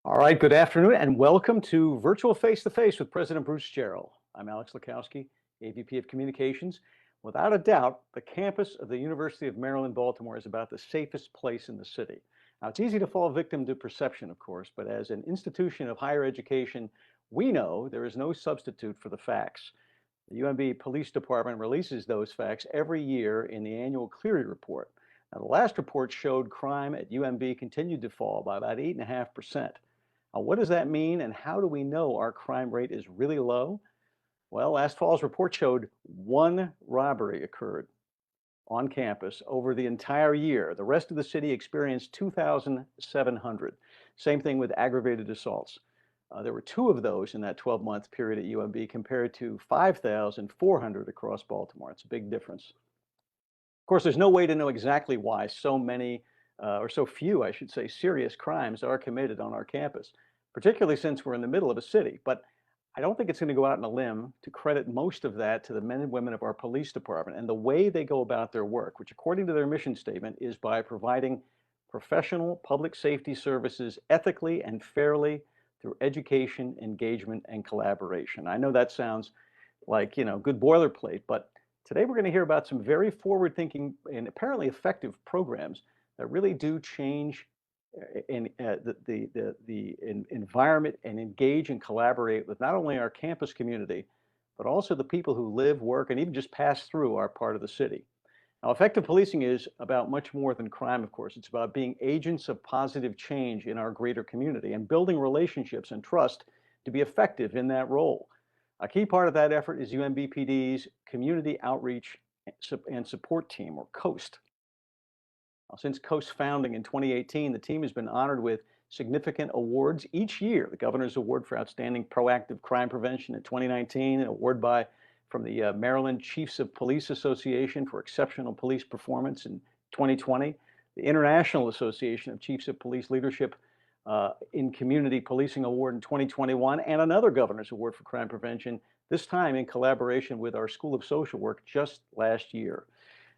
All right, good afternoon and welcome to Virtual Face-to-Face with President Bruce Jarrell. I'm Alex Lukowski, AVP of Communications. Without a doubt, the campus of the University of Maryland, Baltimore is about the safest place in the city. Now, it's easy to fall victim to perception, of course, but as an institution of higher education, we know there is no substitute for the facts. The UMB Police Department releases those facts every year in the annual Clery Report. Now, the last report showed crime at UMB continued to fall by about 8.5%. Now, what does that mean, and how do we know our crime rate is really low? Well, last fall's report showed one robbery occurred on campus over the entire year. The rest of the city experienced 2,700. Same thing with aggravated assaults. There were two of those in that 12-month period at UMB compared to 5,400 across Baltimore. It's a big difference. Of course, there's no way to know exactly why so many, or so few, I should say, serious crimes are committed on our campus, particularly since we're in the middle of a city. But I don't think it's going to go out on a limb to credit most of that to the men and women of our police department and the way they go about their work, which according to their mission statement is by providing professional public safety services ethically and fairly through education, engagement, and collaboration. I know that sounds like, good boilerplate, but today we're going to hear about some very forward-thinking and apparently effective programs that really do change the environment and engage and collaborate with not only our campus community, but also the people who live, work, and even just pass through our part of the city. Now, effective policing is about much more than crime, of course. It's about being agents of positive change in our greater community and building relationships and trust to be effective in that role. A key part of that effort is UMBPD's Community Outreach and Support Team, or COAST. Now, since COAST's founding in 2018, the team has been honored with significant awards each year. The Governor's Award for Outstanding Proactive Crime Prevention in 2019, an award from the Maryland Chiefs of Police Association for exceptional police performance in 2020, the International Association of Chiefs of Police Leadership in Community Policing Award in 2021, and another Governor's Award for Crime Prevention, this time in collaboration with our School of Social Work just last year.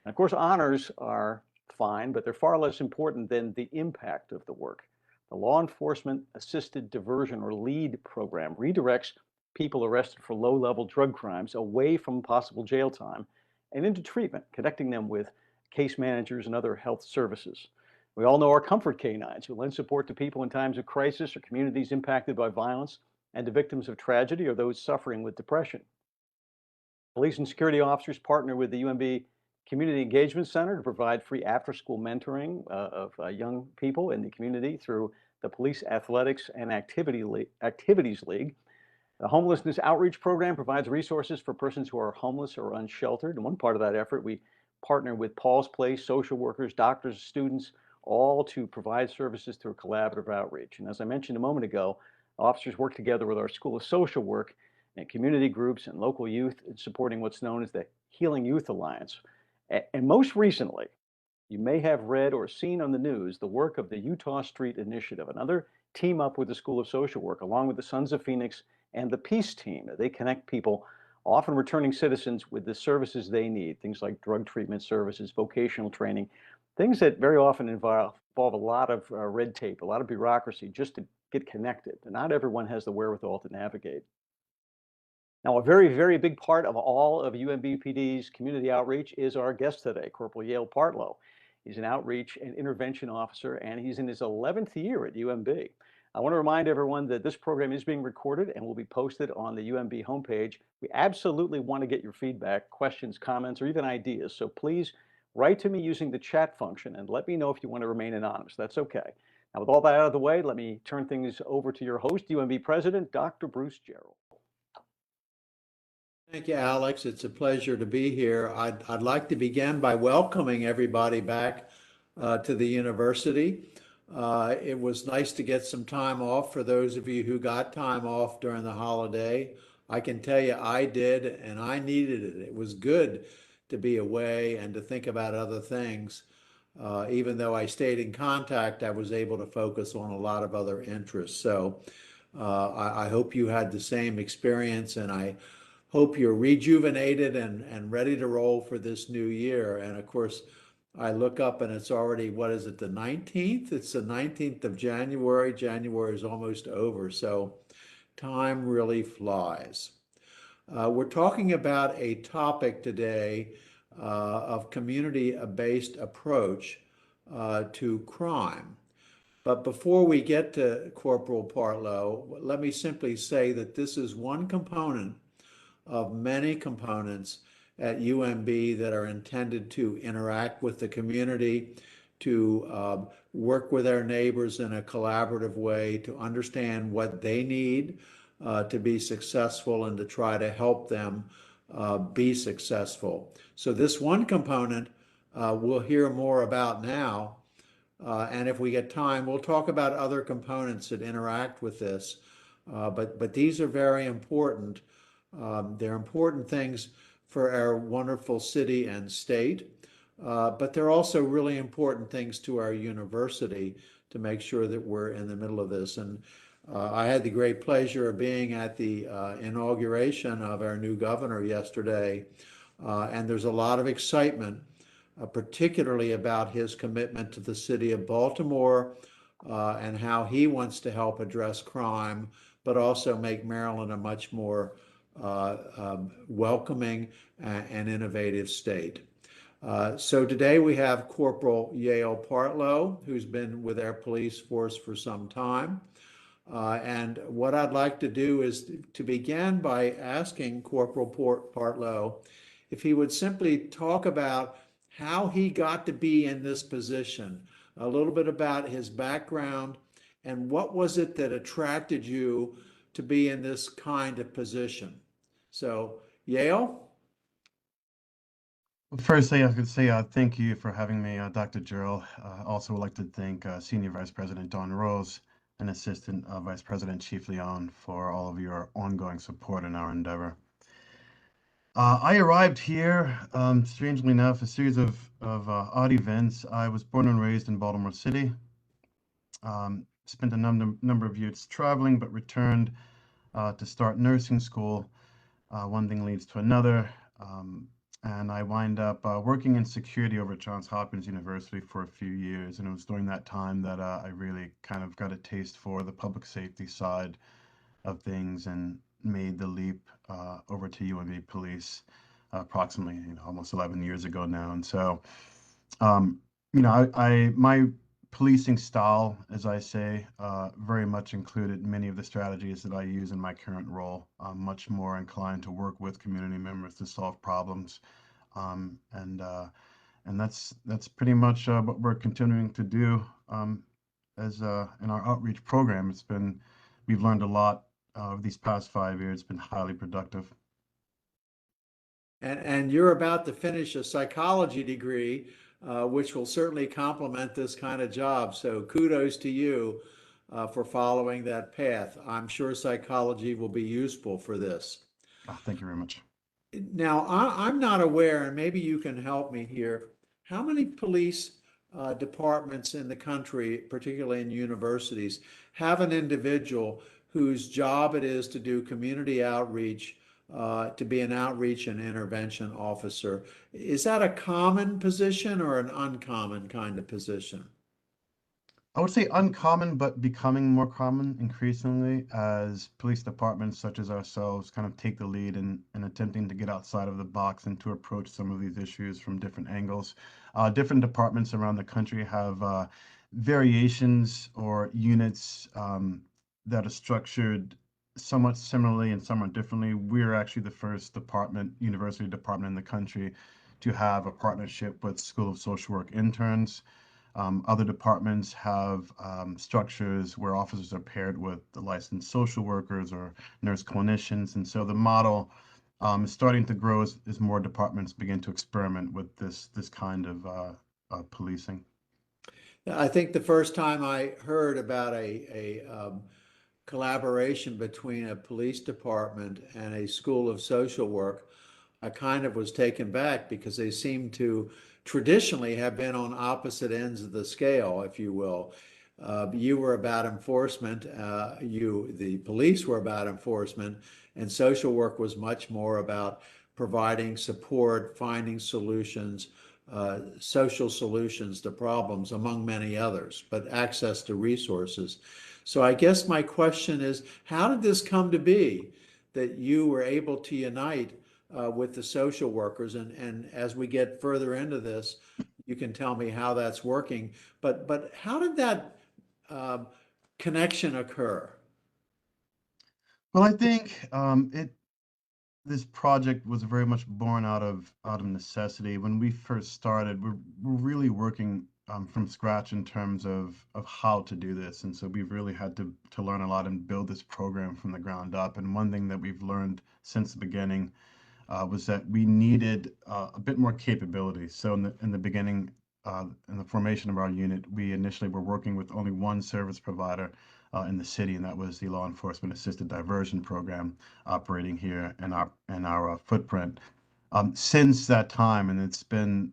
And of course, honors are fine, but they're far less important than the impact of the work. The Law Enforcement Assisted Diversion, or LEAD program, redirects people arrested for low-level drug crimes away from possible jail time and into treatment, connecting them with case managers and other health services. We all know our comfort canines who lend support to people in times of crisis or communities impacted by violence and to victims of tragedy or those suffering with depression. Police and security officers partner with the UMB Community Engagement Center to provide free after-school mentoring of young people in the community through the Police Athletics and Activities League. The Homelessness Outreach Program provides resources for persons who are homeless or unsheltered. And one part of that effort, we partner with Paul's Place, social workers, doctors, students, all to provide services through collaborative outreach. And as I mentioned a moment ago, officers work together with our School of Social Work and community groups and local youth in supporting what's known as the Healing Youth Alliance. And most recently, you may have read or seen on the news the work of the Utah Street Initiative, another team up with the School of Social Work, along with the Sons of Phoenix and the Peace Team. They connect people, often returning citizens, with the services they need, things like drug treatment services, vocational training, things that very often involve a lot of red tape, a lot of bureaucracy just to get connected. And not everyone has the wherewithal to navigate. Now, a very, very big part of all of UMBPD's community outreach is our guest today, Corporal Yale Partlow. He's an outreach and intervention officer, and he's in his 11th year at UMB. I want to remind everyone that this program is being recorded and will be posted on the UMB homepage. We absolutely want to get your feedback, questions, comments, or even ideas. So please write to me using the chat function and let me know if you want to remain anonymous. That's okay. Now, with all that out of the way, let me turn things over to your host, UMB President, Dr. Bruce Jarrell. Thank you, Alex. It's a pleasure to be here. I'd like to begin by welcoming everybody back to the university. It was nice to get some time off for those of you who got time off during the holiday. I can tell you I did, and I needed it. It was good to be away and to think about other things. Even though I stayed in contact, I was able to focus on a lot of other interests. So I hope you had the same experience, and I hope you're rejuvenated and ready to roll for this new year. And of course, I look up and it's already, what is it, the 19th? It's the 19th of January. January is almost over, so time really flies. We're talking about a topic today of community-based approach to crime. But before we get to Corporal Partlow, let me simply say that this is one component of many components at UMB that are intended to interact with the community, to work with our neighbors in a collaborative way, to understand what they need to be successful and to try to help them be successful. So this one component we'll hear more about now. And if we get time, we'll talk about other components that interact with this. But these are very important. They're important things for our wonderful city and state, but they're also really important things to our university to make sure that we're in the middle of this. And I had the great pleasure of being at the inauguration of our new governor yesterday, and there's a lot of excitement, particularly about his commitment to the city of Baltimore and how he wants to help address crime, but also make Maryland a much more welcoming and innovative state. So today we have Corporal Yale Partlow, who's been with our police force for some time. And what I'd like to do is to begin by asking Corporal Partlow if he would simply talk about how he got to be in this position, a little bit about his background, and what was it that attracted you to be in this kind of position. So, Yale? Well, firstly, I could say thank you for having me, Dr. Jarrell. Also would like to thank Senior Vice President Don Rose and Assistant Vice President Chief Leon for all of your ongoing support in our endeavor. I arrived here, strangely enough, a series of odd events. I was born and raised in Baltimore City. Spent a number of years traveling, but returned to start nursing school. One thing leads to another, and I wind up working in security over at Johns Hopkins University for a few years. And it was during that time that I really kind of got a taste for the public safety side of things and made the leap over to UMB Police approximately almost 11 years ago now. And so, my policing style, as I say, very much included many of the strategies that I use in my current role. I'm much more inclined to work with community members to solve problems, and that's pretty much what we're continuing to do as in our outreach program. We've learned a lot these past 5 years. It's been highly productive. And you're about to finish a psychology degree, which will certainly complement this kind of job. So kudos to you for following that path. I'm sure psychology will be useful for this. Thank you very much. Now, I'm not aware, and maybe you can help me here, how many police departments in the country, particularly in universities, have an individual whose job it is to do community outreach, to be an outreach and intervention officer? Is that a common position or an uncommon kind of position? I would say uncommon, but becoming more common increasingly as police departments such as ourselves kind of take the lead in attempting to get outside of the box and to approach some of these issues from different angles. Different departments around the country have variations or units that are structured somewhat similarly and somewhat differently. We're actually the first university department in the country to have a partnership with School of Social Work interns. Other departments have structures where officers are paired with the licensed social workers or nurse clinicians. And so the model is starting to grow as more departments begin to experiment with this kind of policing. I think the first time I heard about a collaboration between a police department and a school of social work, I kind of was taken back because they seem to traditionally have been on opposite ends of the scale, if you will. You were about enforcement, the police were about enforcement, and social work was much more about providing support, finding solutions, social solutions to problems, among many others, but access to resources. So I guess my question is, how did this come to be that you were able to unite with the social workers? And as we get further into this, you can tell me how that's working. But how did that connection occur? Well, I think this project was very much born out of necessity. When we first started, we're really working from scratch in terms of how to do this, and so we've really had to learn a lot and build this program from the ground up. And one thing that we've learned since the beginning was that we needed a bit more capability. So in the beginning, in the formation of our unit, we initially were working with only one service provider in the city, and that was the Law Enforcement Assisted Diversion Program operating here in our footprint. Since that time, and it's been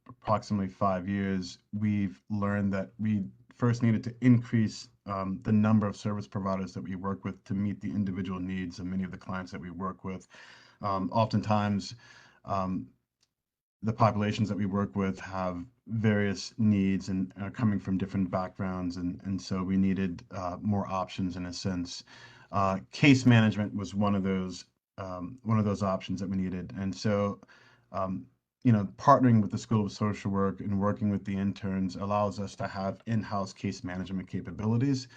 approximately 5 years, we've learned that we first needed to increase the number of service providers that we work with to meet the individual needs of many of the clients that we work with. Oftentimes, the populations that we work with have various needs and are coming from different backgrounds, and so we needed more options in a sense. Case management was one of those options that we needed, and so partnering with the School of Social Work and working with the interns allows us to have in-house case management capabilities,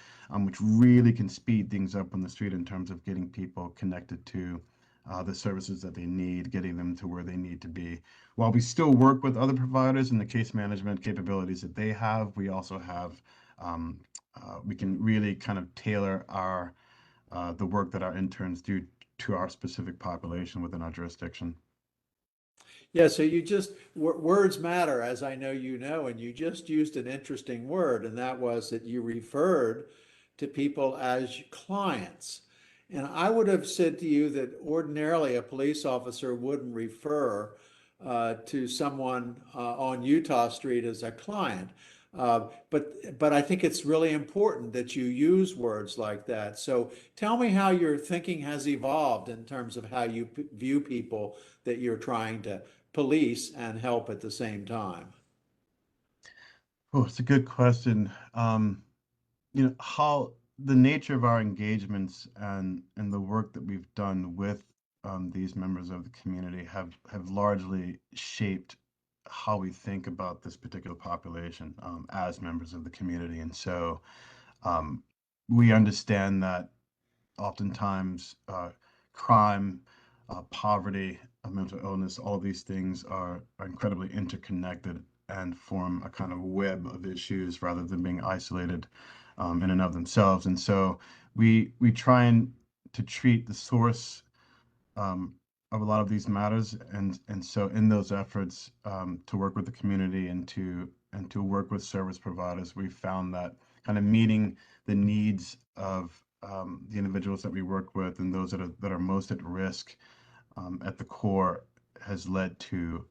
which really can speed things up on the street in terms of getting people connected to the services that they need, getting them to where they need to be. While we still work with other providers and the case management capabilities that they have, we also have, we can really kind of tailor the work that our interns do to our specific population within our jurisdiction. Yeah, so words matter, as I know you know, and you just used an interesting word, and that was that you referred to people as clients. And I would have said to you that ordinarily a police officer wouldn't refer to someone on Utah Street as a client. But I think it's really important that you use words like that. So tell me how your thinking has evolved in terms of how you view people that you're trying to police and help at the same time. Oh, it's a good question. How the nature of our engagements and the work that we've done with these members of the community have largely shaped how we think about this particular population as members of the community. And so um, we understand that oftentimes crime, poverty, mental illness, all of these things are incredibly interconnected and form a kind of web of issues rather than being isolated in and of themselves. And so we try to treat the source of a lot of these matters, and so in those efforts to work with the community and to work with service providers, we found that kind of meeting the needs of the individuals that we work with and those that are most at risk at the core has led to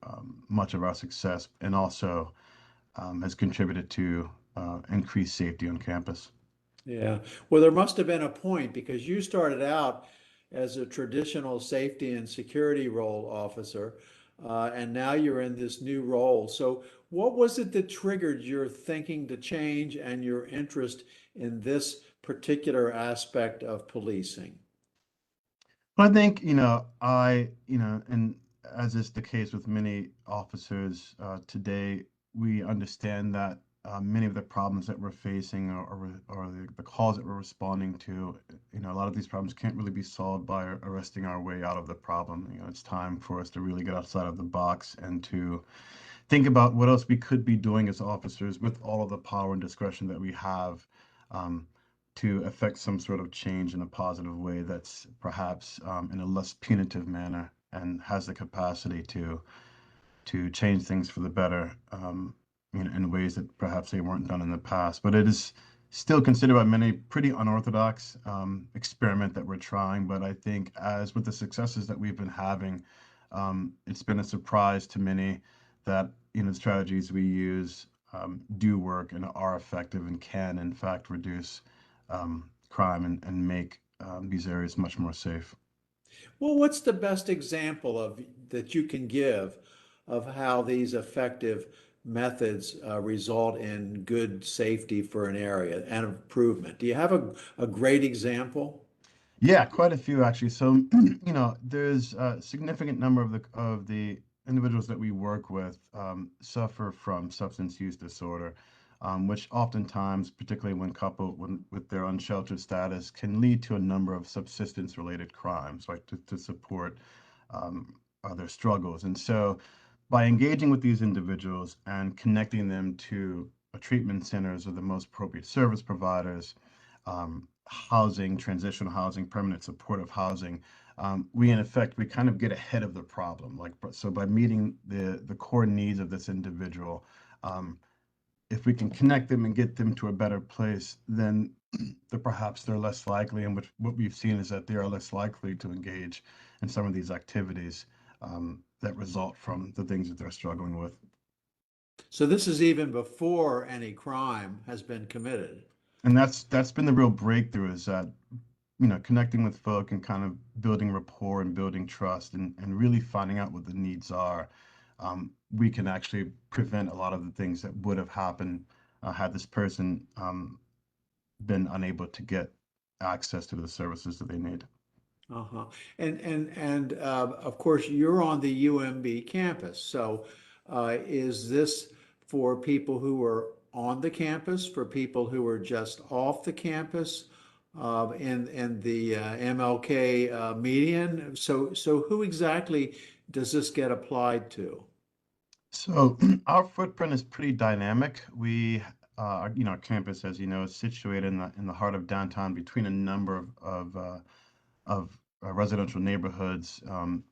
much of our success, and also has contributed to increased safety on campus. Yeah. Well, there must have been a point because you started out as a traditional safety and security role officer, and now you're in this new role. So, what was it that triggered your thinking to change and your interest in this particular aspect of policing? Well, I think, and as is the case with many officers today, we understand that many of the problems that we're facing or the calls that we're responding to, a lot of these problems can't really be solved by arresting our way out of the problem. It's time for us to really get outside of the box and to think about what else we could be doing as officers with all of the power and discretion that we have um, to affect some sort of change in a positive way that's perhaps in a less punitive manner and has the capacity to change things for the better in ways that perhaps they weren't done in the past. But it is still considered by many pretty unorthodox experiment that we're trying. But I think as with the successes that we've been having, it's been a surprise to many that the strategies we use do work and are effective and can in fact reduce crime and make these areas much more safe. Well, what's the best example of that you can give of how these effective methods result in good safety for an area and improvement. Do you have a great example? Yeah, quite a few actually. So, there's a significant number of the individuals that we work with suffer from substance use disorder, which oftentimes, particularly when coupled with their unsheltered status, can lead to a number of subsistence-related crimes, like to support their struggles. And so, by engaging with these individuals and connecting them to treatment centers or the most appropriate service providers, housing, transitional housing, permanent supportive housing, we in effect we kind of get ahead of the problem. Like so, by meeting the core needs of this individual, if we can connect them and get them to a better place, then perhaps they're less likely. And what we've seen is that they are less likely to engage in some of these activities that result from the things that they're struggling with. So this is even before any crime has been committed. And that's been the real breakthrough, is that connecting with folk and kind of building rapport and building trust and really finding out what the needs are. We can actually prevent a lot of the things that would have happened had this person been unable to get access to the services that they need. Uh-huh. And of course, you're on the UMB campus. So is this for people who are on the campus, for people who are just off the campus, in the MLK median? So who exactly does this get applied to? So our footprint is pretty dynamic. Our campus, as you know, is situated in the heart of downtown between a number of residential neighborhoods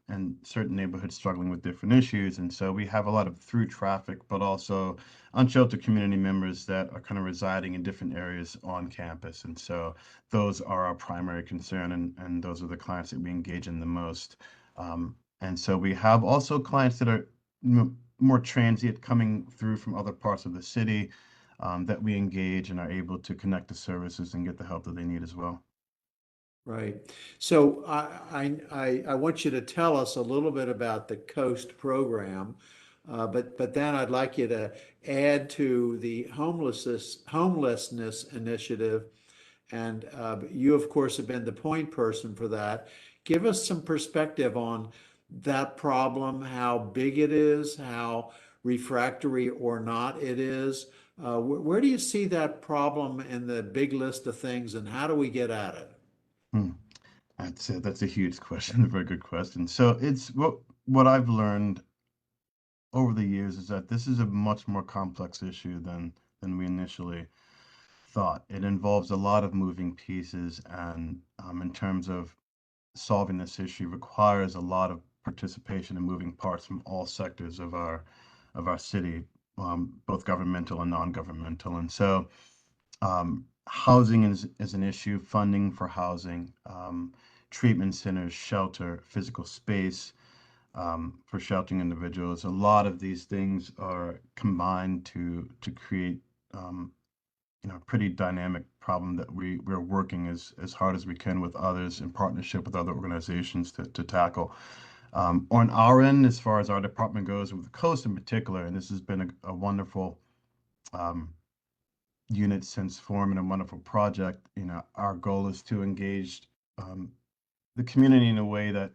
and certain neighborhoods struggling with different issues. And so we have a lot of through traffic, but also unsheltered community members that are kind of residing in different areas on campus. And so those are our primary concern, and those are the clients that we engage in the most. And so we have also clients that are more transient, coming through from other parts of the city, that we engage and are able to connect the services and get the help that they need as well. Right. So I want you to tell us a little bit about the COAST program, but then I'd like you to add to the homelessness initiative, and you of course have been the point person for that. Give us some perspective on that problem, how big it is, how refractory or not it is. Where do you see that problem in the big list of things, and how do we get at it? Hmm. That's a huge question, a very good question. So it's what I've learned over the years is that this is a much more complex issue than we initially thought. It involves a lot of moving pieces, and in terms of solving this issue, requires a lot of participation and moving parts from all sectors of our city, both governmental and non-governmental. And so housing is an issue, funding for housing, treatment centers, shelter, physical space for sheltering individuals. A lot of these things are combined to create a pretty dynamic problem that we're working as hard as we can with others in partnership with other organizations to tackle. On our end, as far as our department goes, with the coast in particular, and this has been a wonderful unit since forming, a wonderful project. Our goal is to engage the community in a way that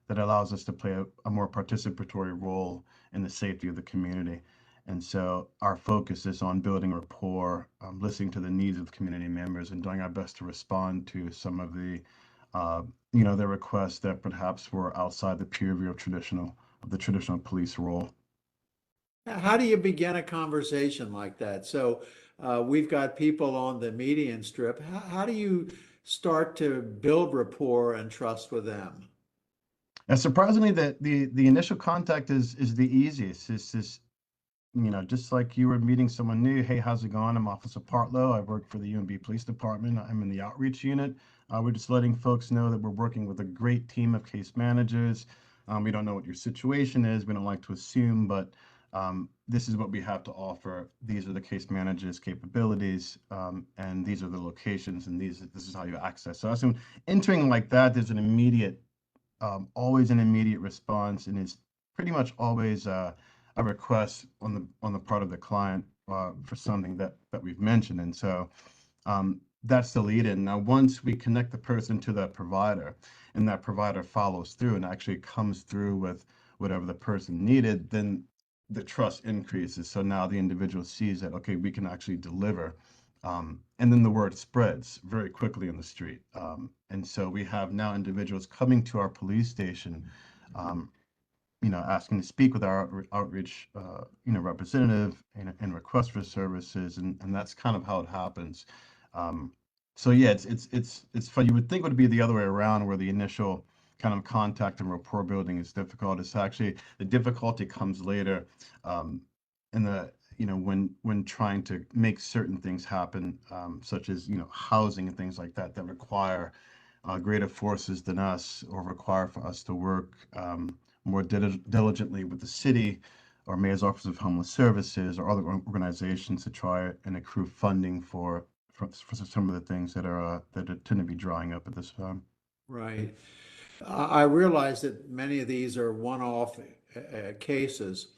allows us to play a more participatory role in the safety of the community. And so our focus is on building rapport, listening to the needs of the community members, and doing our best to respond to some of the the requests that perhaps were outside the purview of the traditional police role. How do you begin a conversation like that? So we've got people on the median strip. How do you start to build rapport and trust with them? And surprisingly, the initial contact is the easiest. It's just, just like you were meeting someone new. Hey, how's it going? I'm Officer Partlow. I work for the UMB Police Department. I'm in the outreach unit. We're just letting folks know that we're working with a great team of case managers. We don't know what your situation is. We don't like to assume, but this is what we have to offer. These are the case managers' capabilities, and these are the locations, and this is how you access us. And entering like that, there's an immediate, always an immediate response, and it's pretty much always a request on the part of the client for something that we've mentioned. And so that's the lead in. Now, once we connect the person to that provider and that provider follows through and actually comes through with whatever the person needed, then the trust increases. So now the individual sees that, okay, we can actually deliver. And then the word spreads very quickly in the street. And so we have now individuals coming to our police station, asking to speak with our outreach, representative and request for services, and that's kind of how it happens. Um, so yeah, it's fun. You would think it would be the other way around, where the initial kind of contact and rapport building is difficult. It's actually the difficulty comes later, in the when trying to make certain things happen, such as housing and things like that that require greater forces than us, or require for us to work more diligently with the city or Mayor's Office of Homeless Services or other organizations to try and accrue funding for some of the things that tend to be drying up at this time. Right. I realize that many of these are one-off cases.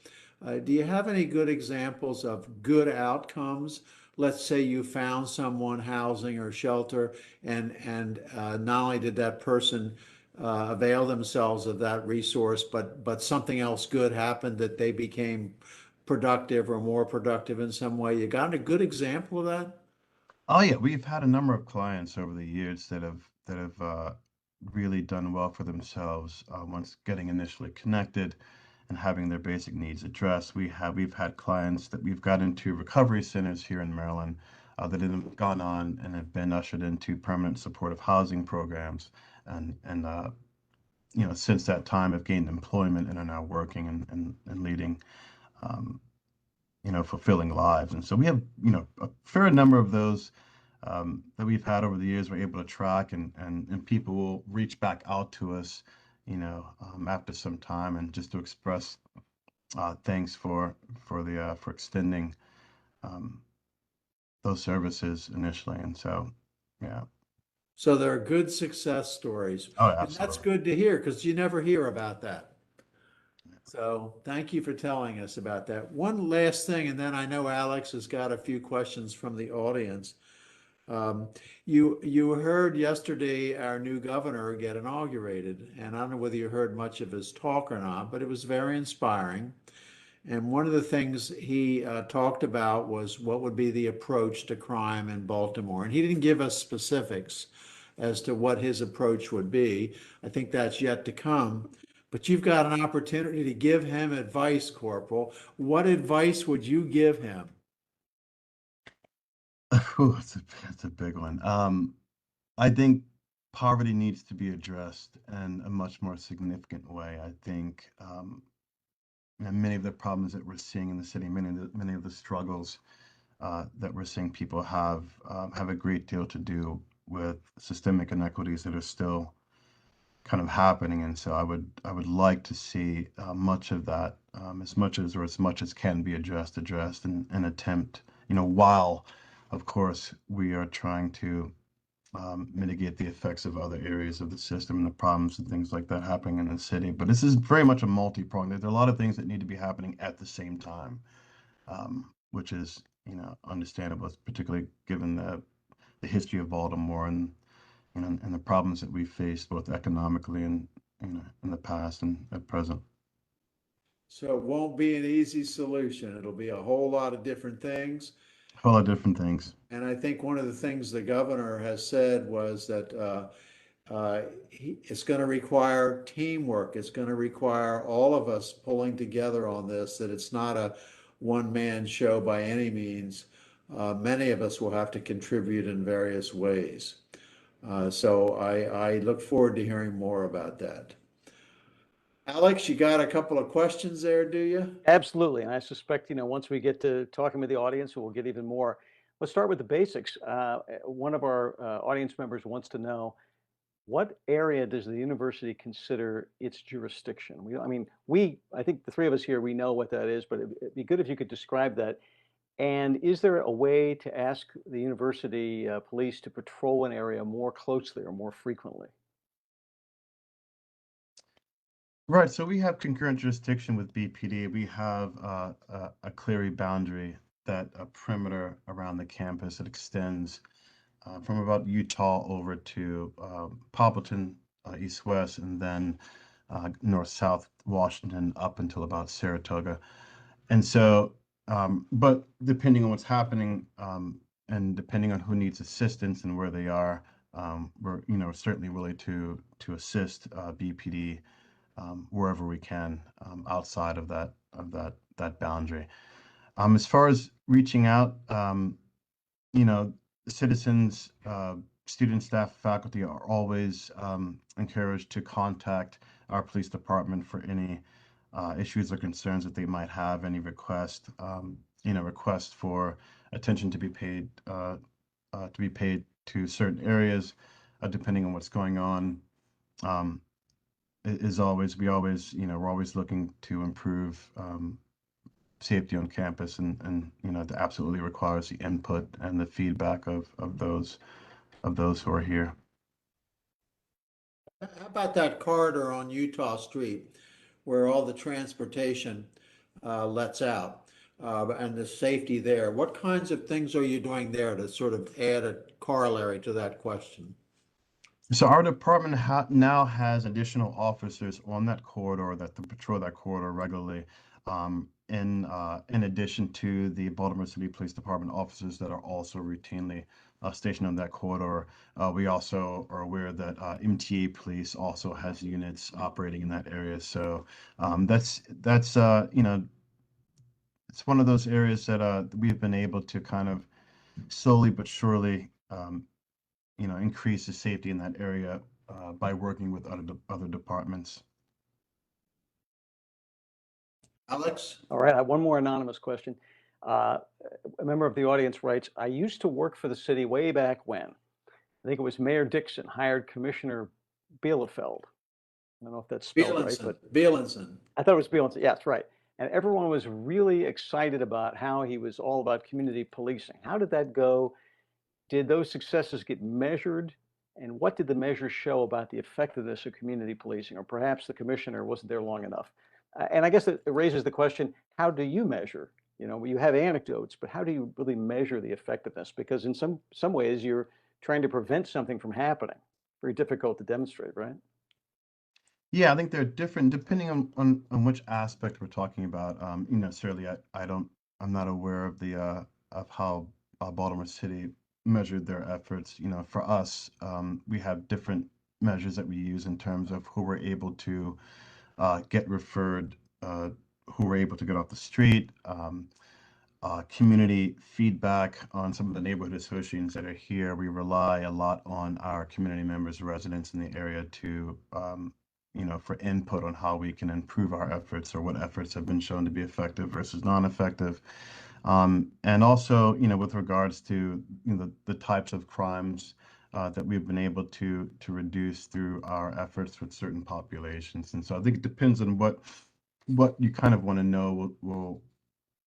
Do you have any good examples of good outcomes? Let's say you found someone housing or shelter, and not only did that person avail themselves of that resource, but something else good happened, that they became productive or more productive in some way. You got a good example of that? Oh yeah, we've had a number of clients over the years that have really done well for themselves once getting initially connected and having their basic needs addressed. We've had clients that we've got into recovery centers here in Maryland that have gone on and have been ushered into permanent supportive housing programs, and since that time have gained employment and are now working and leading. Um, Fulfilling lives. And so we have, a fair number of those that we've had over the years. We're able to track, and people will reach back out to us, after some time, and just to express thanks for extending um, those services initially. And so, yeah. So there are good success stories. Oh, And that's absolutely. good to hear, because you never hear about that. So thank you for telling us about that. One last thing, and then I know Alex has got a few questions from the audience. Um, you heard yesterday our new governor get inaugurated, and I don't know whether you heard much of his talk or not, but it was very inspiring. And one of the things he talked about was what would be the approach to crime in Baltimore. And he didn't give us specifics as to what his approach would be. I think that's yet to come. But you've got an opportunity to give him advice, Corporal. What advice would you give him? Ooh, that's a big one. I think poverty needs to be addressed in a much more significant way. I think many of the problems that we're seeing in the city, many of the struggles that we're seeing people have a great deal to do with systemic inequities that are still kind of happening. And so I would like to see much of that, as much as can be addressed, and attempt, while of course we are trying to mitigate the effects of other areas of the system and the problems and things like that happening in the city. But this is very much a multi-pronged. There are a lot of things that need to be happening at the same time, which is, understandable, particularly given the history of Baltimore, and the problems that we faced both economically and, in the past and at present. So it won't be an easy solution. It'll be a whole lot of different things. A whole lot of different things. And I think one of the things the governor has said was that it's going to require teamwork. It's going to require all of us pulling together on this, that it's not a one-man show by any means. Many of us will have to contribute in various ways. So I look forward to hearing more about that. Alex, you got a couple of questions there, do you? Absolutely. And I suspect, once we get to talking with the audience, we'll get even more. Let's start with the basics. One of our audience members wants to know, what area does the university consider its jurisdiction? I think the three of us here, we know what that is, but it'd be good if you could describe that. And is there a way to ask the university police to patrol an area more closely or more frequently? Right, so we have concurrent jurisdiction with BPD. We have a Clery boundary, that a perimeter around the campus that extends from about Utah over to Poppleton, east-west, and then north-south Washington up until about Saratoga. And so, but depending on what's happening, and depending on who needs assistance and where they are, we're certainly willing to assist BPD wherever we can outside of that boundary. As far as reaching out, you know, citizens, students, staff, faculty are always encouraged to contact our police department for any issues or concerns that they might have, any request for attention to be paid to certain areas, depending on what's going on. Um, we're always looking to improve safety on campus, and that absolutely requires the input and the feedback of those who are here. How about that corridor on Utah Street where all the transportation lets out and the safety there? What kinds of things are you doing there to sort of add a corollary to that question? So our department now has additional officers on that corridor that patrol that corridor regularly. In addition to the Baltimore City Police Department officers that are also routinely stationed on that corridor, we also are aware that MTA Police also has units operating in that area. So that's it's one of those areas that we've been able to kind of slowly but surely increase the safety in that area by working with other departments. Alex? All right, I have one more anonymous question. A member of the audience writes, I used to work for the city way back when. I think it was Mayor Dixon hired Commissioner Bielefeld. I don't know if that's spelled right, but Bielenson. I thought it was Bielenson. Yes, right. And everyone was really excited about how he was all about community policing. How did that go? Did those successes get measured? And what did the measures show about the effectiveness of community policing? Or perhaps the commissioner wasn't there long enough. And I guess it raises the question, how do you measure? You have anecdotes, but how do you really measure the effectiveness? Because in some ways, you're trying to prevent something from happening. Very difficult to demonstrate, right? Yeah, I think they're different depending on which aspect we're talking about. Certainly I'm not aware of the of how Baltimore City measured their efforts. For us, we have different measures that we use in terms of who we're able to get referred, who we're able to get off the street, community feedback on some of the neighborhood associations that are here. We rely a lot on our community members, residents in the area to for input on how we can improve our efforts or what efforts have been shown to be effective versus non-effective. And also, with regards to the types of crimes that we've been able to reduce through our efforts with certain populations. And so I think it depends on what you kind of want to know.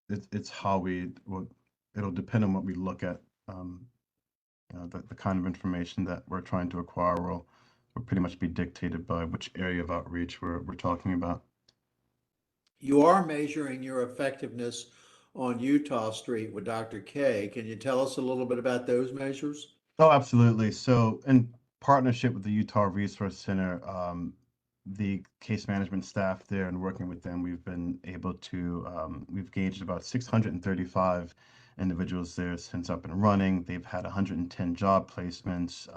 It's how it'll depend on what we look at. The kind of information that we're trying to acquire will pretty much be dictated by which area of outreach we're talking about. You are measuring your effectiveness on Utah Street with Dr. K. Can you tell us a little bit about those measures? Oh, absolutely. So in partnership with the Utah Resource Center, the case management staff there, and working with them, we've been able to, we've gauged about 635 individuals there since up and running. They've had 110 job placements.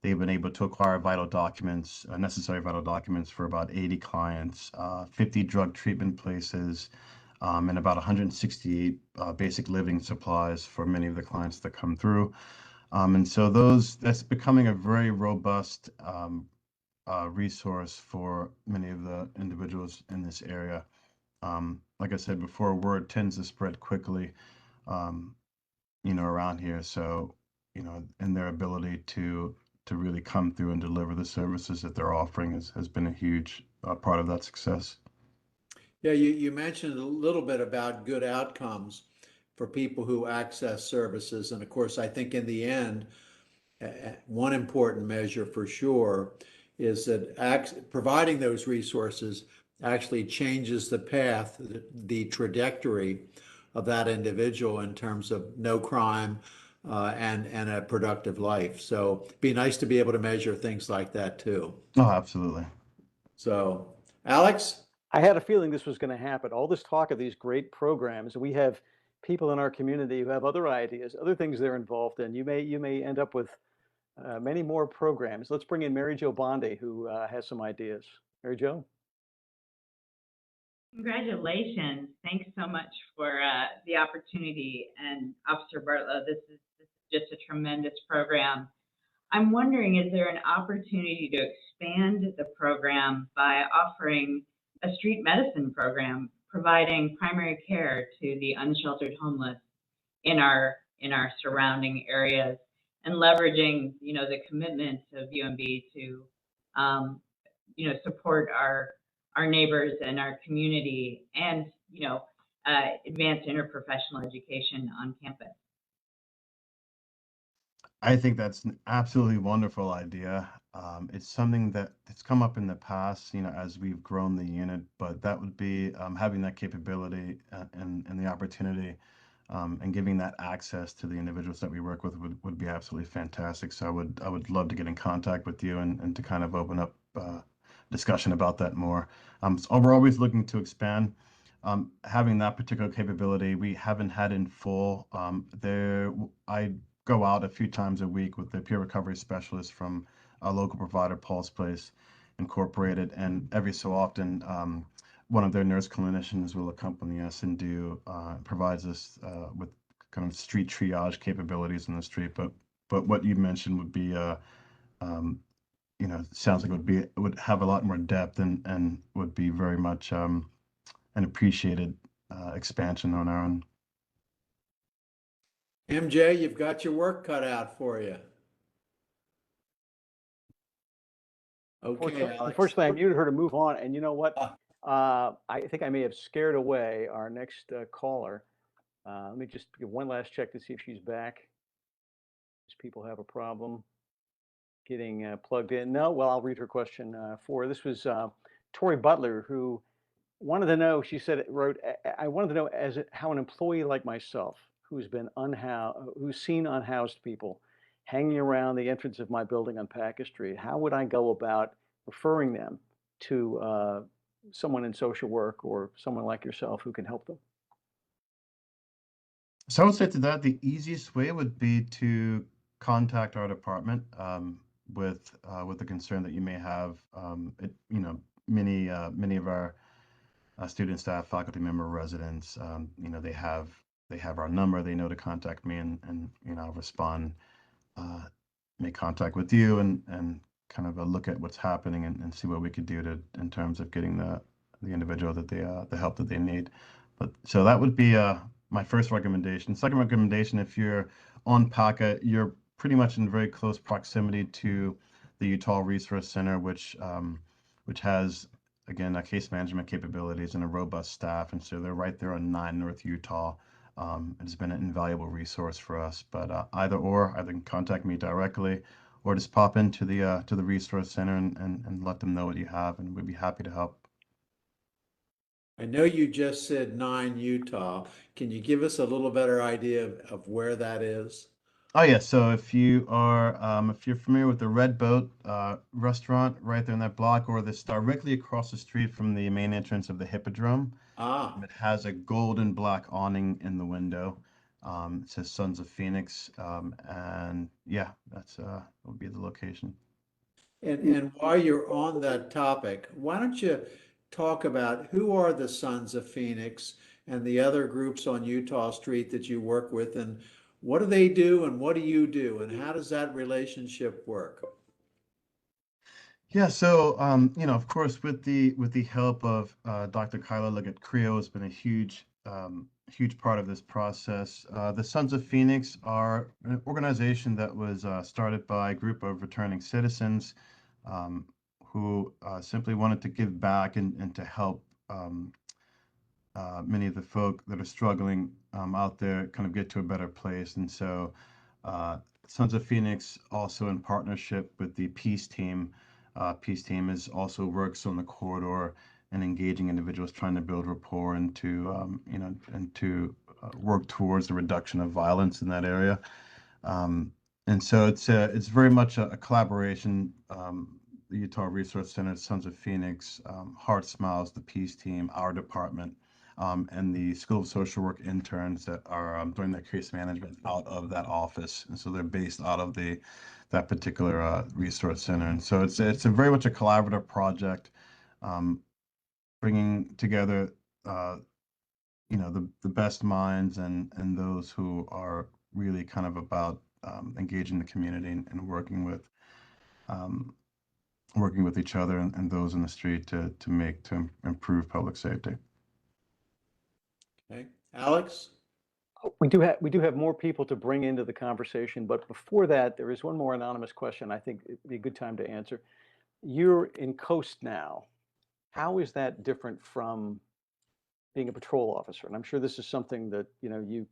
They've been able to acquire vital documents, necessary vital documents for about 80 clients, 50 drug treatment places, and about 168 basic living supplies for many of the clients that come through. And so that's becoming a very robust resource for many of the individuals in this area. Like I said before, word tends to spread quickly, around here. So, and their ability to really come through and deliver the services that they're offering has been a huge part of that success. Yeah, you mentioned a little bit about good outcomes for people who access services. And of course, I think in the end, one important measure for sure is that providing those resources actually changes the path, the trajectory of that individual in terms of no crime and a productive life. So it'd be nice to be able to measure things like that too. Oh, absolutely. So, Alex? I had a feeling this was going to happen. All this talk of these great programs, and we have people in our community who have other ideas, other things they're involved in. You may end up with many more programs. Let's bring in Mary Jo Bondi, who has some ideas. Mary Jo? Congratulations. Thanks so much for the opportunity. And Officer Bartlow, this is just a tremendous program. I'm wondering, is there an opportunity to expand the program by offering a street medicine program, providing primary care to the unsheltered homeless in our surrounding areas, and leveraging, the commitment of UMB to, support our neighbors and our community, and advance interprofessional education on campus? I think that's an absolutely wonderful idea. It's something that it's come up in the past, as we've grown the unit, but that would be having that capability and the opportunity and giving that access to the individuals that we work with would be absolutely fantastic. So I would love to get in contact with you and to kind of open up discussion about that more. So we're always looking to expand. Having that particular capability, we haven't had in full. I go out a few times a week with the peer recovery specialist from a local provider, Pulse Place Incorporated, and every so often, one of their nurse clinicians will accompany us and provides us with kind of street triage capabilities in the street. But what you mentioned would be, sounds like it would have a lot more depth and would be very much an appreciated expansion on our own. MJ, you've got your work cut out for you. Okay, Alex. Unfortunately, I muted her to move on. And you know what? I think I may have scared away our next caller. Let me just give one last check to see if she's back. These people have a problem getting plugged in. No, well, I'll read her question for her. This was Tori Butler, who wanted to know, she said, I wanted to know how an employee like myself, who's seen unhoused people hanging around the entrance of my building on Packer Street, how would I go about referring them to someone in social work or someone like yourself who can help them? So I would say to that, the easiest way would be to contact our department with the concern that you may have. Many of our student, staff, faculty member, residents, they have our number. They know to contact me, and I'll respond, make contact with you, and kind of look at what's happening and see what we could do in terms of getting the individual that the help that they need. But so that would be my first recommendation. Second recommendation, if you're on PACA, you're pretty much in very close proximity to the Utah Resource Center, which has, again, case management capabilities and a robust staff. And so they're right there on 9 North Utah. It's been an invaluable resource for us. But either can contact me directly or just pop into the Resource Center and let them know what you have, and we'd be happy to help. I know you just said 9 Utah. Can you give us a little better idea of where that is? Oh yeah, so if you're familiar with the Red Boat restaurant right there in that block, or this directly across the street from the main entrance of the Hippodrome, it has a gold and black awning in the window. It says Sons of Phoenix, and yeah, that would be the location. And while you're on that topic, why don't you talk about who are the Sons of Phoenix and the other groups on Utah Street that you work with, and what do they do and what do you do, and how does that relationship work? Yeah, so of course, with the help of Dr. Kyla Leggett Creo has been a huge part of this process. The Sons of Phoenix are an organization that was started by a group of returning citizens who simply wanted to give back and to help many of the folk that are struggling out there kind of get to a better place. And so Sons of Phoenix, also in partnership with the Peace Team, peace team is also works on the corridor and engaging individuals trying to build rapport and to work towards the reduction of violence in that area. And so it's very much a collaboration. The Utah Resource Center, Sons of Phoenix, Heart Smiles, the Peace Team, our department, and the School of Social Work interns that are doing their case management out of that office. And so they're based out of that particular resource center. And so it's a very much a collaborative project, bringing together the best minds and those who are really kind of about engaging the community and working with each other and those in the street to improve public safety. Okay, Alex? We do have more people to bring into the conversation, but before that, there is one more anonymous question I think it'd be a good time to answer. You're in Coast now. How is that different from being a patrol officer? And I'm sure this is something that you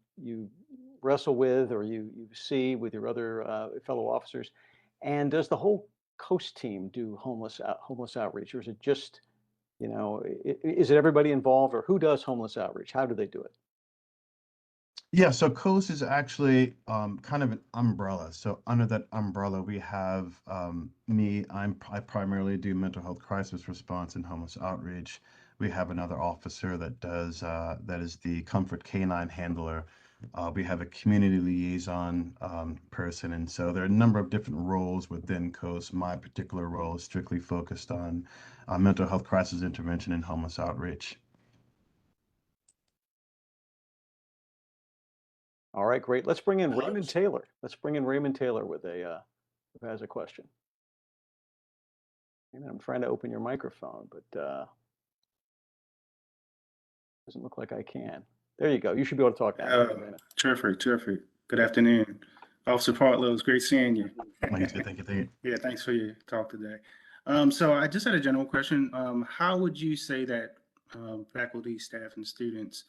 wrestle with or you see with your other fellow officers. And does the whole Coast team do homeless outreach, or is it just is it everybody involved, or who does homeless outreach? How do they do it? Yeah, so Coast is actually kind of an umbrella. So under that umbrella, we have me. I primarily do mental health crisis response and homeless outreach. We have another officer that does that is the comfort canine handler. We have a community liaison person, and so there are a number of different roles within Coast. My particular role is strictly focused on mental health crisis intervention and homeless outreach. All right, great. Let's bring in Raymond Taylor. Let's bring in Raymond Taylor with who has a question. And I'm trying to open your microphone, but doesn't look like I can. There you go. You should be able to talk now. Terrific. Good afternoon. Officer Partlow, it's great seeing you. Thank you. Yeah, thanks for your talk today. So I just had a general question. How would you say that faculty, staff, and students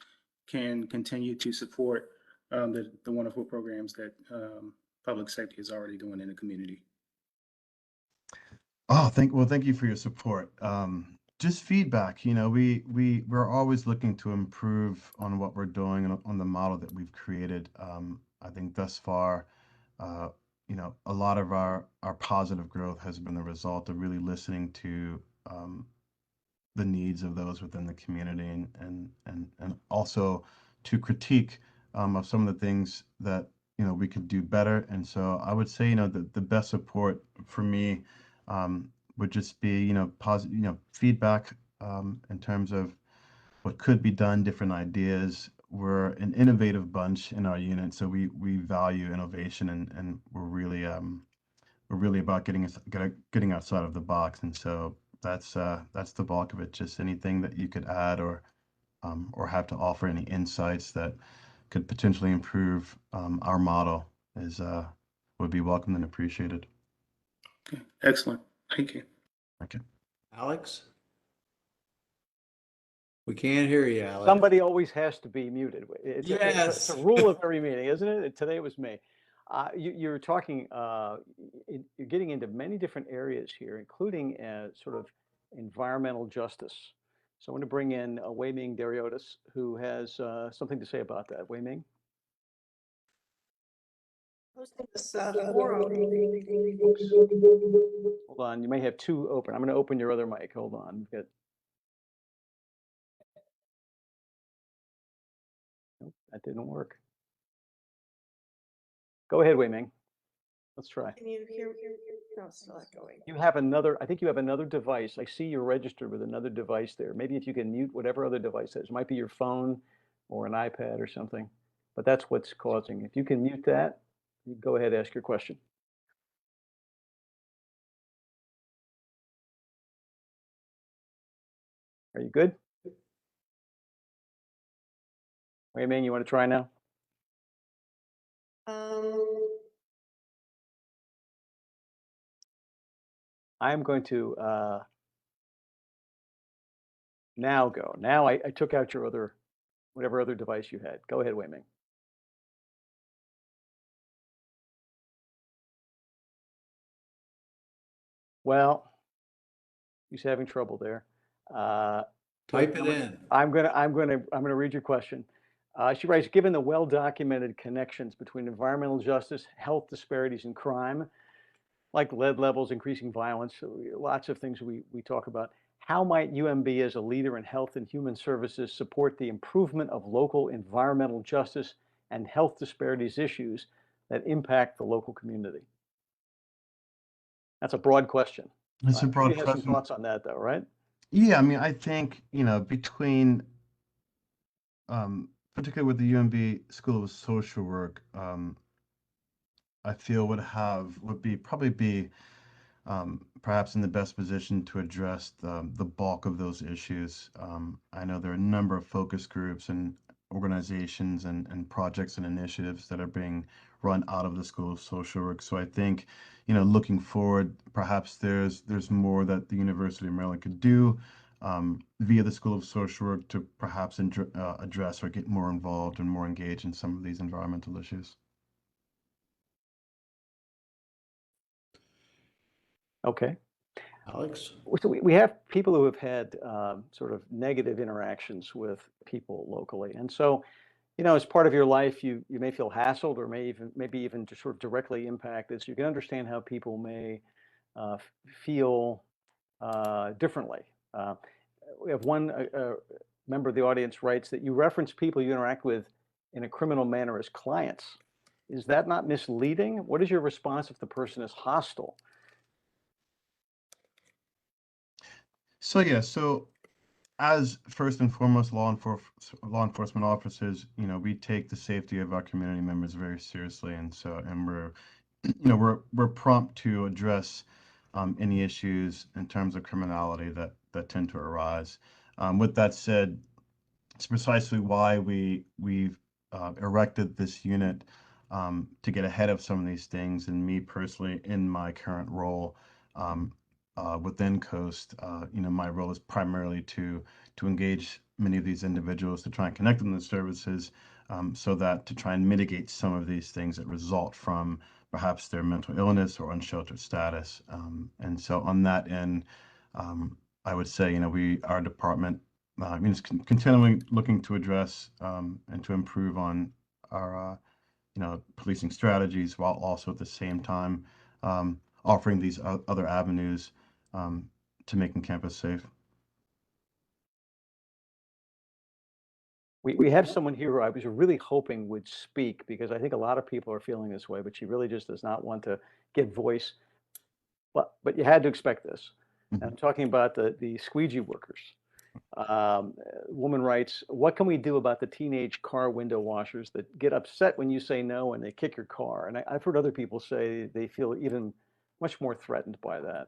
can continue to support the wonderful programs that public safety is already doing in the community? Oh, thank you for your support. Just feedback. We're always looking to improve on what we're doing and on the model that we've created. I think thus far, a lot of our positive growth has been the result of really listening to the needs of those within the community and also to critique of some of the things that we could do better. And so I would say the best support for me would just be positive feedback in terms of what could be done, different ideas. We're an innovative bunch in our unit, so we value innovation and we're really about getting outside of the box. And so that's the bulk of it. Just anything that you could add or have to offer, any insights that could potentially improve our model would be welcomed and appreciated. Okay, excellent. Thank you. Okay. Alex? We can't hear you, Alex. Somebody always has to be muted. It's a rule of every meeting, isn't it? Today it was me. You're talking, you're getting into many different areas here, including sort of environmental justice. So I want to bring in Wei Ming Dariotis, who has something to say about that. Wei Ming? Forum. Hold on, you may have two open. I'm going to open your other mic. Hold on. We've got... Nope, that didn't work. Go ahead, Wei Ming. Let's try. Can you hear? No, it's still not going. You have another, I think you have another device. I see you're registered with another device there. Maybe if you can mute whatever other device that is. It might be your phone or an iPad or something, but that's what's causing. If you can mute that, you go ahead and ask your question. Are you good? Wei Ming, you want to try now? I'm going to now go. Now I took out your other, whatever other device you had. Go ahead, Wei Ming. Well, She's having trouble there. Uh, Type it in. I'm gonna read your question. She writes, given the well-documented connections between environmental justice, health disparities, and crime, like lead levels, increasing violence, lots of things we talk about. How might UMB as a leader in health and human services support the improvement of local environmental justice and health disparities issues that impact the local community? That's a broad question. It's a I'm sure you broad have some question. thoughts on that though, right? Yeah, I mean, I think, between, particularly with the UMB School of Social Work, I feel probably be perhaps in the best position to address the bulk of those issues. I know there are a number of focus groups and organizations and projects and initiatives that are being run out of the School of Social Work. So I think, looking forward, perhaps there's more that the University of Maryland could do via the School of Social Work to perhaps address or get more involved and more engaged in some of these environmental issues. Okay. Alex? So we have people who have had sort of negative interactions with people locally. And so, as part of your life, you may feel hassled or maybe even just sort of directly impacted. So you can understand how people may feel differently. We have one member of the audience writes that you reference people you interact with in a criminal manner as clients. Is that not misleading? What is your response if the person is hostile? So as first and foremost law enforcement officers, we take the safety of our community members very seriously, and we're prompt to address any issues in terms of criminality that tend to arise. With that said, it's precisely why we've erected this unit to get ahead of some of these things. And me personally, in my current role, within Coast, my role is primarily to engage many of these individuals to try and connect them to services, so that to try and mitigate some of these things that result from perhaps their mental illness or unsheltered status. And so on that end, I would say, our department is continually looking to address and to improve on our policing strategies, while also at the same time offering these other avenues to making campus safe. We have someone here who I was really hoping would speak, because I think a lot of people are feeling this way, but she really just does not want to give voice. But you had to expect this. And I'm talking about the squeegee workers. Woman writes, what can we do about the teenage car window washers that get upset when you say no and they kick your car? And I've heard other people say they feel even much more threatened by that.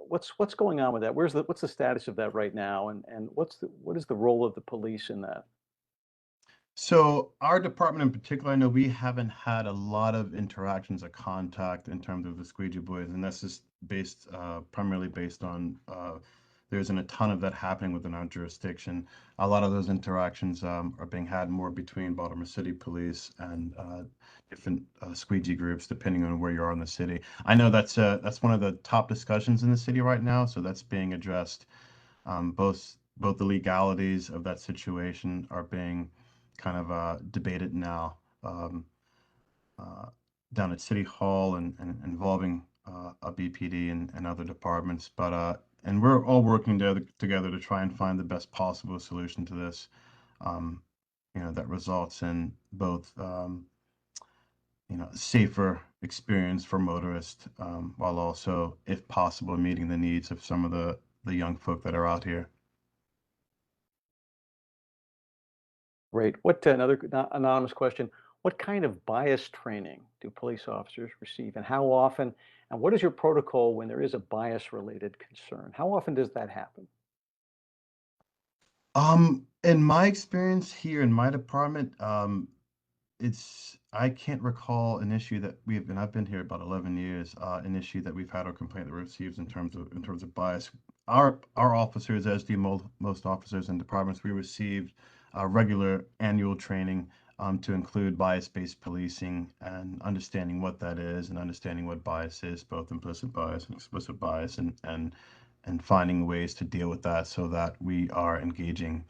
What's going on with that? What's the status of that right now? And what is the role of the police in that? So our department in particular, I know we haven't had a lot of interactions or contact in terms of the squeegee boys, and that's just primarily based on there isn't a ton of that happening within our jurisdiction. A lot of those interactions are being had more between Baltimore City Police and different squeegee groups, depending on where you are in the city. I know that's one of the top discussions in the city right now, so that's being addressed. Both the legalities of that situation are being kind of debated now down at City Hall and involving a BPD and other departments. And we're all working together to try and find the best possible solution to this, that results in both, safer experience for motorists, while also, if possible, meeting the needs of some of the young folk that are out here. Great. Another anonymous question. What kind of bias training do police officers receive, and how often? And what is your protocol when there is a bias-related concern? How often does that happen? In my experience here in my department, I can't recall an issue that I've been here about 11 years, an issue that we've had or complaint that we received in terms of bias. Our officers, as do most officers in departments, we received regular annual training to include bias-based policing and understanding what that is and understanding what bias is, both implicit bias and explicit bias, and and finding ways to deal with that so that we are engaging,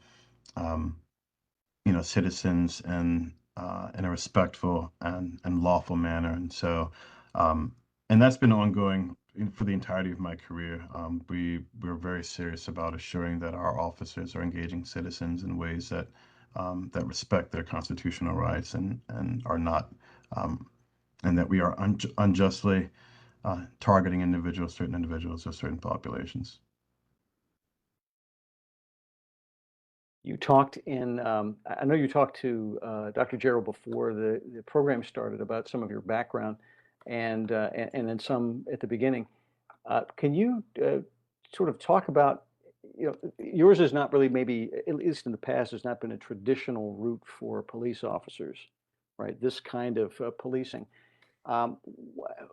citizens in a respectful and lawful manner. And so, and that's been ongoing for the entirety of my career. We're very serious about assuring that our officers are engaging citizens in ways that that respect their constitutional rights and are not, and that we are unjustly targeting certain individuals or certain populations. You talked I know you talked to Dr. Jarrell before the program started about some of your background and then some at the beginning. Can you sort of talk about, yours is not really, maybe, at least in the past, has not been a traditional route for police officers, right? This kind of policing. Um, wh-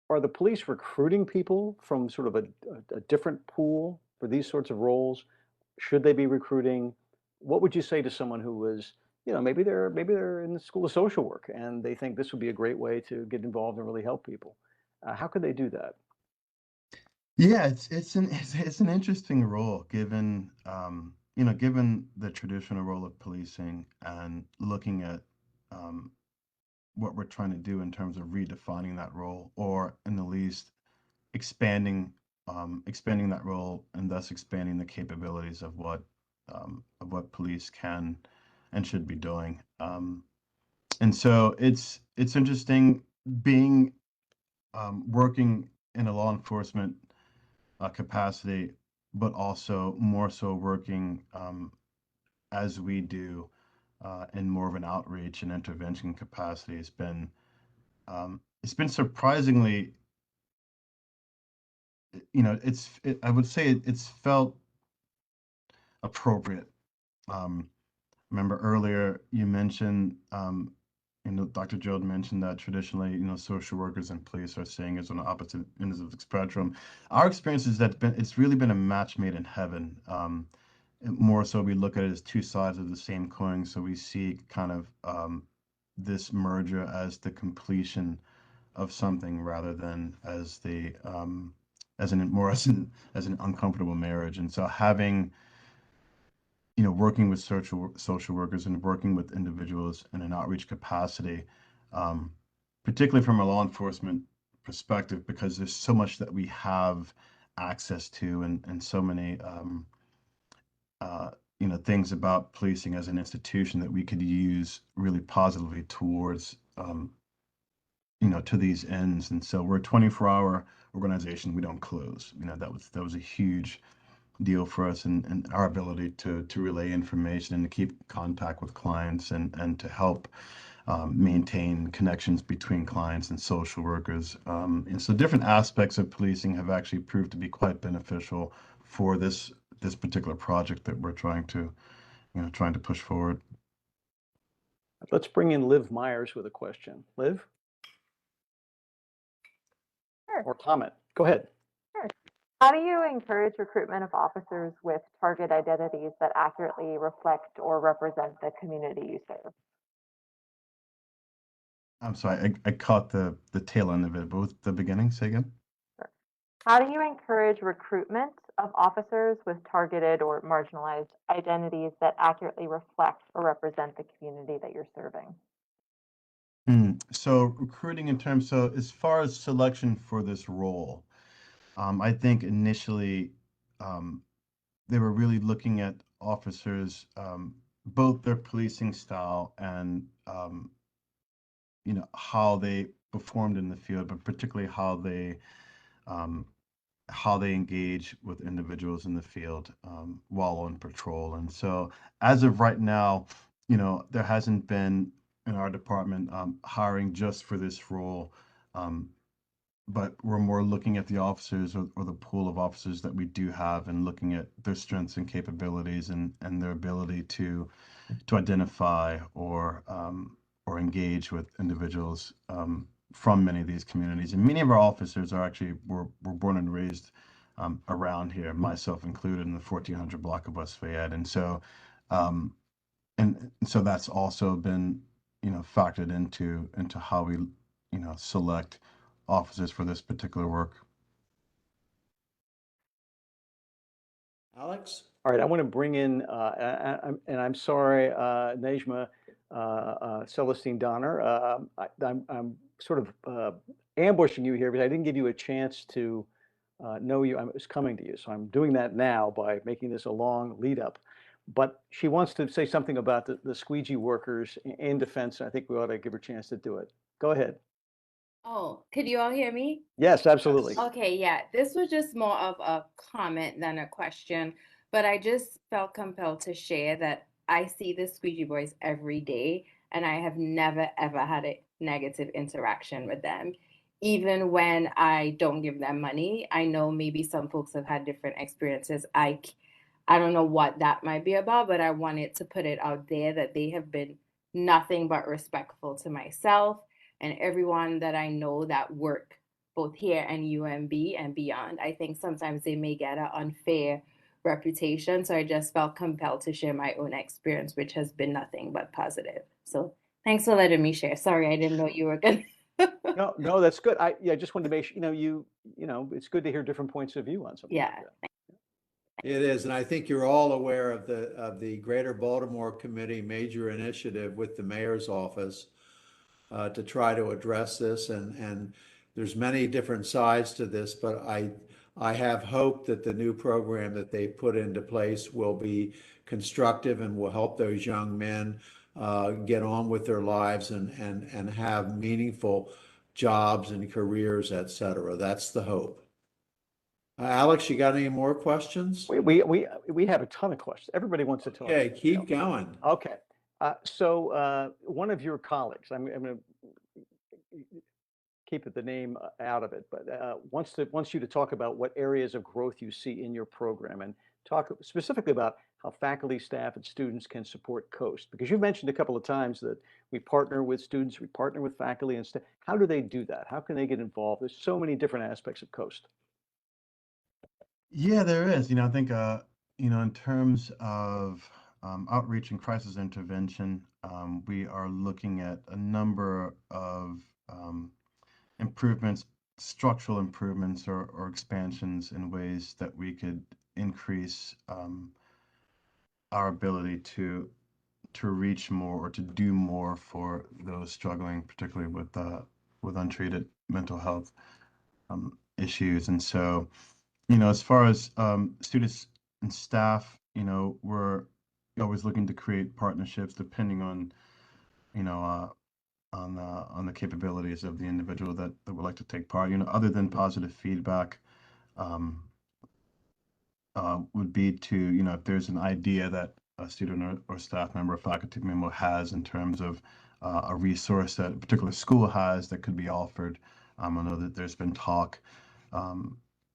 are the police recruiting people from sort of a different pool for these sorts of roles? Should they be recruiting? What would you say to someone who was, maybe they're in the School of Social Work and they think this would be a great way to get involved and really help people? How could they do that? Yeah, it's an interesting role given given the traditional role of policing and looking at um, what we're trying to do in terms of redefining that role, or in the least expanding that role and thus expanding the capabilities of what police can and should be doing. And so it's interesting being working in a law enforcement capacity, but also more so working as we do in more of an outreach and intervention capacity. It's been surprisingly, I would say it's felt appropriate. Remember earlier you mentioned, Dr. Joe mentioned that traditionally, social workers and police are seeing as on the opposite ends of the spectrum. Our experience is that it's really been a match made in heaven. More so, we look at it as two sides of the same coin. So we see kind of this merger as the completion of something rather than as the as an uncomfortable marriage. And so having working with social workers and working with individuals in an outreach capacity, um, particularly from a law enforcement perspective, because there's so much that we have access to and so many uh, things about policing as an institution that we could use really positively towards to these ends. And so we're a 24-hour organization. We don't close. That was a huge deal for us, and our ability to relay information and to keep contact with clients and to help maintain connections between clients and social workers. And so different aspects of policing have actually proved to be quite beneficial for this particular project that we're trying to push forward. Let's bring in Liv Myers with a question. Liv, Sure, or comment? Go ahead. sure. How do you encourage recruitment of officers with target identities that accurately reflect or represent the community you serve? I'm sorry, I caught the tail end of it, but with the beginning, say again. Sure. How do you encourage recruitment of officers with targeted or marginalized identities that accurately reflect or represent the community that you're serving? So recruiting in terms, so as far as selection for this role, I think initially um, they were really looking at officers, both their policing style and how they performed in the field, but particularly um, how they engage with individuals in the field while on patrol. And so, as of right now, there hasn't been in our department hiring just for this role. Um, but we're more looking at the officers or the pool of officers that we do have and looking at their strengths and capabilities and their ability to identify or engage with individuals from many of these communities. And many of our officers were born and raised around here, myself included, in the 1400 block of West Fayette. And so so that's also been factored into how we select officers for this particular work. Alex? All right, I want to bring in, and I'm sorry, Nejma Celestine Donner. I'm sort of ambushing you here because I didn't give you a chance to know you. I was coming to you, so I'm doing that now by making this a long lead up. But she wants to say something about the squeegee workers in defense. And I think we ought to give her a chance to do it. Go ahead. Oh, could you all hear me? Yes, absolutely. Okay, yeah, this was just more of a comment than a question, but I just felt compelled to share that I see the squeegee boys every day, and I have never ever had a negative interaction with them. Even when I don't give them money, I know maybe some folks have had different experiences. I don't know what that might be about, but I wanted to put it out there that they have been nothing but respectful to myself and everyone that I know that work both here and UMB and beyond. I think sometimes they may get an unfair reputation. So I just felt compelled to share my own experience, which has been nothing but positive. So thanks for letting me share. Sorry, I didn't know you were going to. No, that's good. I just wanted to make sure, it's good to hear different points of view on something Yeah. like that. It is, and I think you're all aware of the Greater Baltimore Committee major initiative with the mayor's office to try to address this, and there's many different sides to this, but I have hope that the new program that they put into place will be constructive and will help those young men get on with their lives and have meaningful jobs and careers, et cetera. That's the hope. Alex, you got any more questions? We have a ton of questions. Everybody wants to talk. Okay, keep going. Okay. So one of your colleagues, I'm going to keep the name out of it, but wants you to talk about what areas of growth you see in your program and talk specifically about how faculty, staff, and students can support COAST. Because you mentioned a couple of times that we partner with students, we partner with faculty and staff. How do they do that? How can they get involved? There's so many different aspects of COAST. Yeah, there is. I think, in terms of outreach and crisis intervention, we are looking at a number of improvements, structural improvements or expansions in ways that we could increase our ability to reach more or to do more for those struggling, particularly with untreated mental health issues. And so, as far as students and staff, we're always looking to create partnerships depending on, on the capabilities of the individual that would like to take part. Other than positive feedback, would be to, if there's an idea that a student or staff member or faculty member has in terms of a resource that a particular school has that could be offered. I know that there's been talk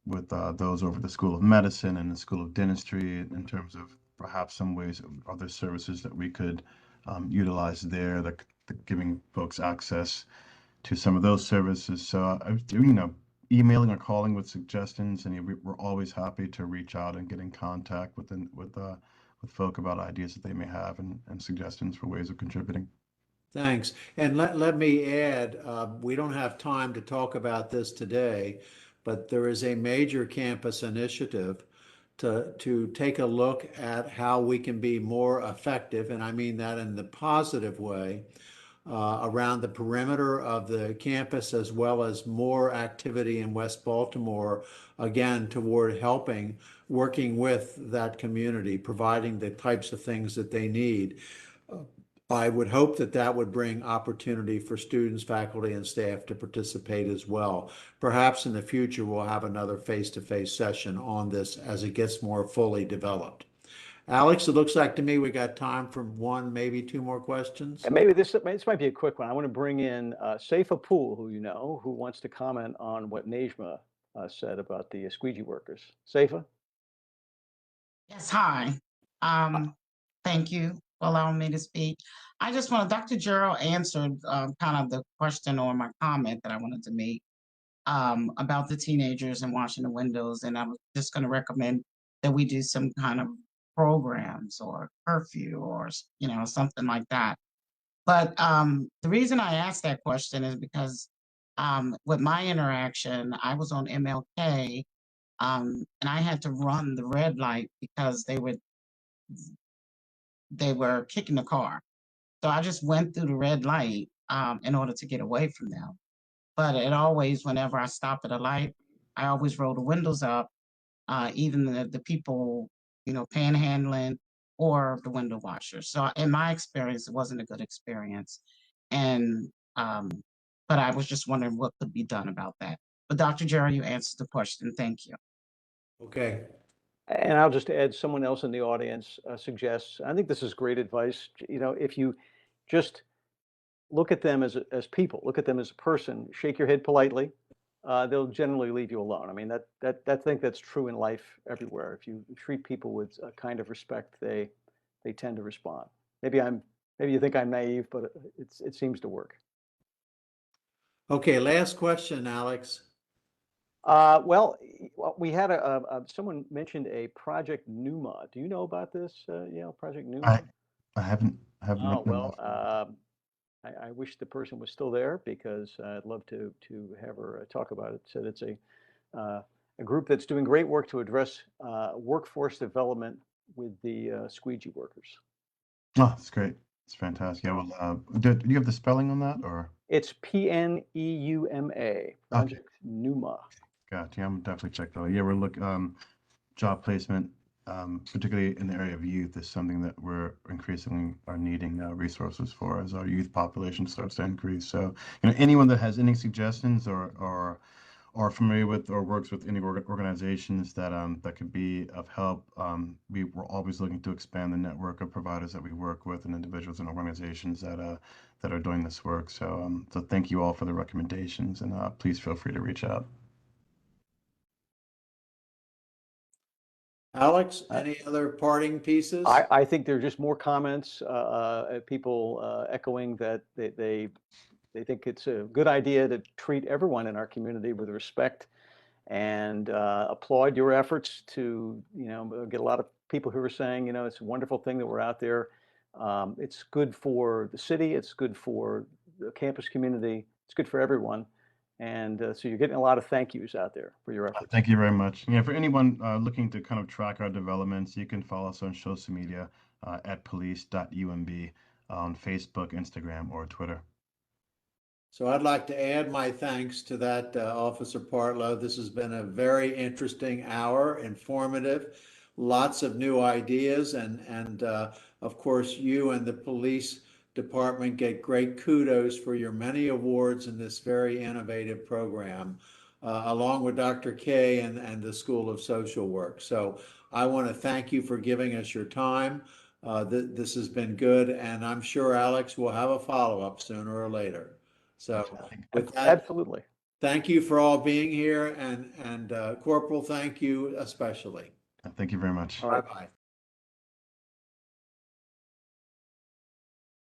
with those over the School of Medicine and the School of Dentistry in terms of perhaps some ways of other services that we could utilize there, that giving folks access to some of those services. So I was doing, emailing or calling with suggestions, and we're always happy to reach out and get in contact with folk about ideas that they may have and suggestions for ways of contributing. Thanks. And let me add, we don't have time to talk about this today, but there is a major campus initiative to take a look at how we can be more effective, and I mean that in the positive way, around the perimeter of the campus, as well as more activity in West Baltimore, again, toward working with that community, providing the types of things that they need. I would hope that that would bring opportunity for students, faculty, and staff to participate as well. Perhaps in the future, we'll have another face-to-face session on this as it gets more fully developed. Alex, it looks like to me we got time for one, maybe two more questions. And maybe this might be a quick one. I want to bring in Saifa Pool, who wants to comment on what Nejma said about the squeegee workers. Saifa? Yes, hi. Thank you for allowing me to speak. I just want Dr. Jarrell answered kind of the question or my comment that I wanted to make about the teenagers and washing the windows. And I was just going to recommend that we do some kind of programs or curfew or, something like that. But the reason I asked that question is because with my interaction, I was on MLK And I had to run the red light because they were kicking the car. So I just went through the red light in order to get away from them. But it always, whenever I stop at a light, I always roll the windows up, even the people, panhandling or the window washers. So in my experience, it wasn't a good experience. And, but I was just wondering what could be done about that. But Dr. Jarrell, you answered the question. Thank you. Okay. And I'll just add, someone else in the audience suggests, I think this is great advice. If you just look at them as people, look at them as a person, shake your head politely, they'll generally leave you alone. I mean, I think that's true in life everywhere. If you treat people with a kind of respect, they tend to respond. Maybe you think I'm naive, but it seems to work. Okay, last question, Alex. Well, we had someone mentioned a Project Numa. Do you know about this, Project Numa? I haven't Oh, well, I wish the person was still there, because I'd love to have her talk about it. So it's a group that's doing great work to address workforce development with the squeegee workers. Oh, that's great. It's fantastic. Yeah, well, do you have the spelling on that, or? It's PNEUMA, Project Numa. Gotcha. Yeah, I'm definitely check that out. Yeah, we're looking job placement, particularly in the area of youth, is something that we're increasingly are needing resources for as our youth population starts to increase. So, anyone that has any suggestions or familiar with or works with any organizations that that could be of help, we're always looking to expand the network of providers that we work with and individuals and organizations that are doing this work. So, so thank you all for the recommendations, and please feel free to reach out. Alex, any other parting pieces? I think there are just more comments, people echoing that they think it's a good idea to treat everyone in our community with respect, and applaud your efforts to, get a lot of people who are saying, it's a wonderful thing that we're out there. It's good for the city, it's good for the campus community, it's good for everyone. And so you're getting a lot of thank yous out there for your efforts. Thank you very much. Yeah, for anyone looking to kind of track our developments, you can follow us on social media at police.umb on Facebook, Instagram, or Twitter. So I'd like to add my thanks to that, Officer Partlow. This has been a very interesting hour, informative, lots of new ideas, and of course, you and the police department get great kudos for your many awards in this very innovative program, along with Dr. Kay and the School of Social Work. So I want to thank you for giving us your time. This has been good, and I'm sure, Alex, will have a follow-up sooner or later. So with that, absolutely. Thank you for all being here, and Corporal, thank you especially. Thank you very much. All right. Bye-bye.